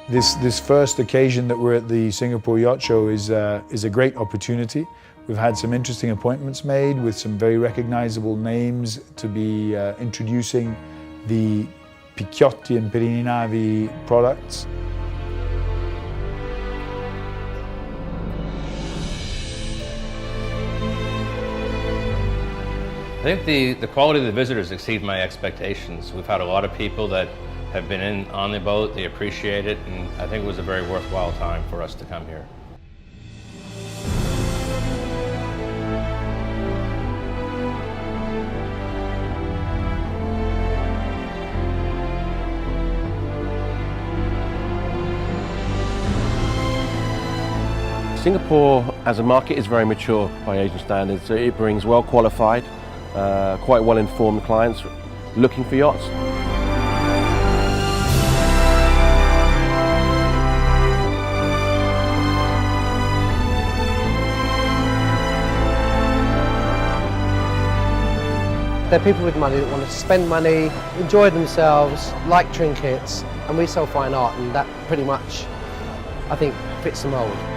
This first occasion that we're at the Singapore Yacht Show is a great opportunity. We've had some interesting appointments made with some very recognizable names to be introducing the Picciotti and Pirininavi products. I think the quality of the visitors exceed my expectations. We've had a lot of people that have been on the boat, they appreciate it, and I think it was a very worthwhile time for us to come here. Singapore as a market is very mature by Asian standards, so it brings well qualified, quite well informed clients looking for yachts. They're people with money that want to spend money, enjoy themselves, like trinkets, and we sell fine art, and that pretty much, I think, fits the mould.